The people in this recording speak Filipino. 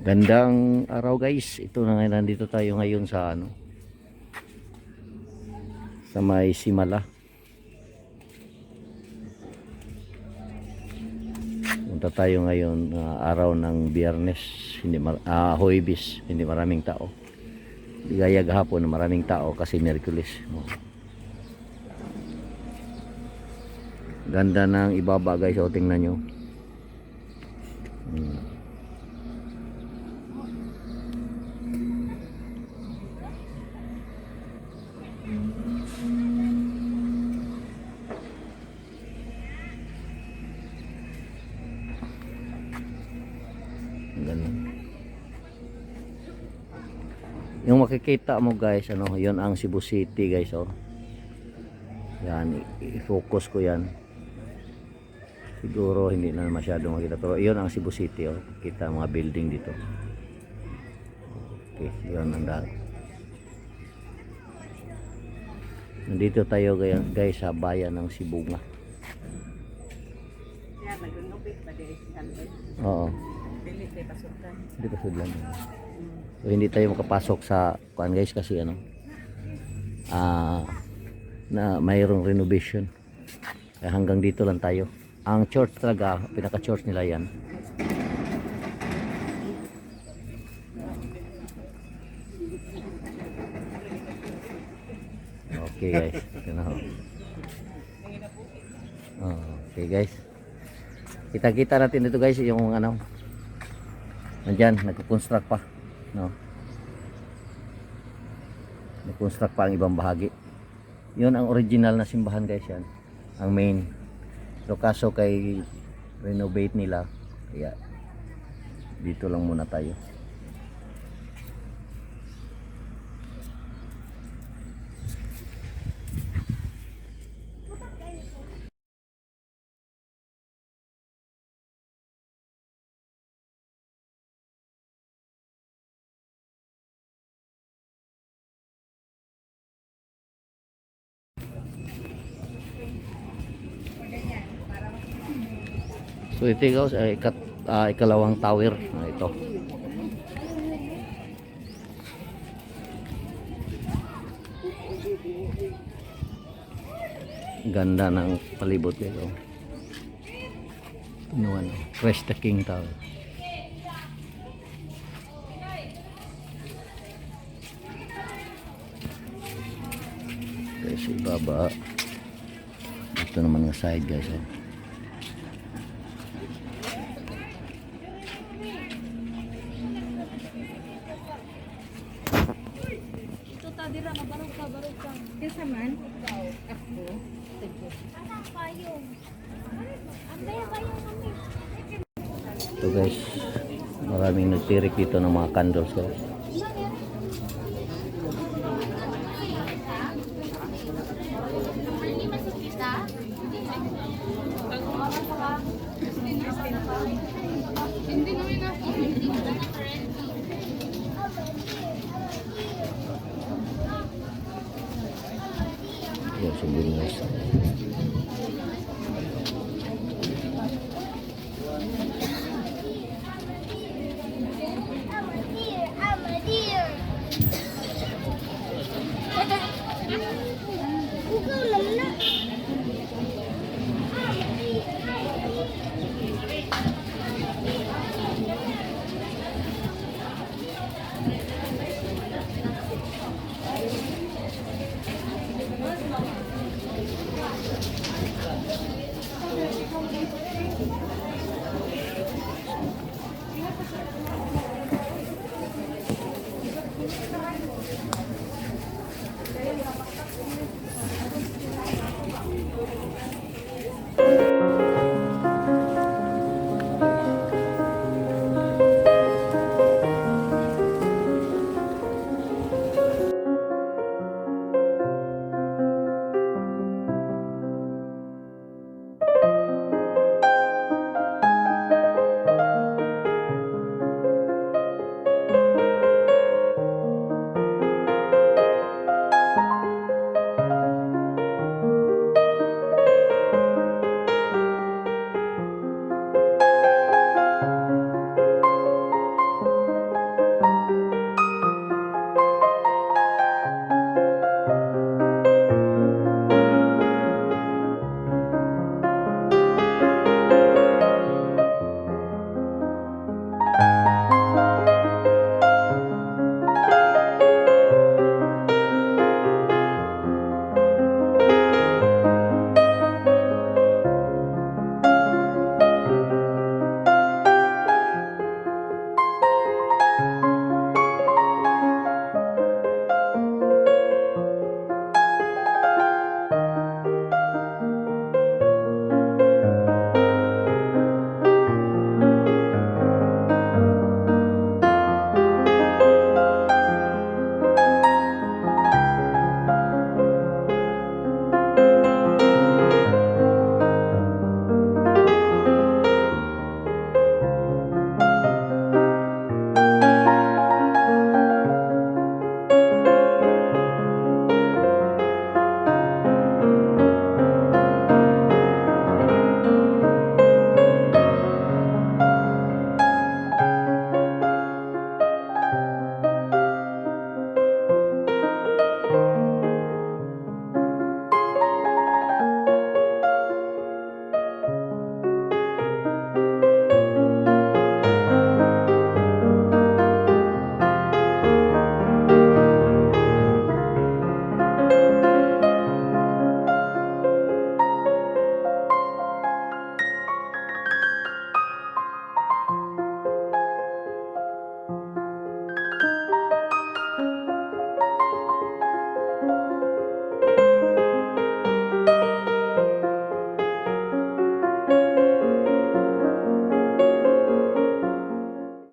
Gandang araw guys. Ito na nga, nandito tayo ngayon sa sa may Simala. Punta tayo ngayon araw ng Biyernes, Huwebes, hindi maraming tao. Di gaya gahapon maraming tao kasi Miyerkules. Ganda ng ibaba guys, o tingnan nyo. Ganun. Yung makikita mo guys, yun ang Cebu City guys, oh. Yan, i-focus ko yan. Siguro hindi na masyadong makita, pero yun ang Cebu City, oh. Kita mga building dito. Okay, yun ang daan. Nandito tayo guys sa bayan ng Sibunga. Oo. Hindi pa sudlan. So, hindi tayo makapasok sa kuan guys kasi na mayroong renovation. Kaya hanggang dito lang tayo. Ang church talaga, pinaka-church nila yan. Okay guys. Okay guys. Kita-kita natin dito guys yung nandyan, nagko-construct pa, no? Nag-construct pa ang ibang bahagi. Yun ang original na simbahan guys, yan. Ang main. Pero kaso kay renovate nila, kaya dito lang muna tayo. So ito guys ay ikalawang tower na ito. Ganda ng palibot guys, oh. Crest the King Tower. Guys, ibaba. Ito naman ng side guys, oh. Dira mabarog ka. Kesa man ikaw ako. Ana payong. Antay payong kami. Ito guys, maraming nagtirik dito ng mga candles guys. Hindi namin ako. Yan, sumbong guys.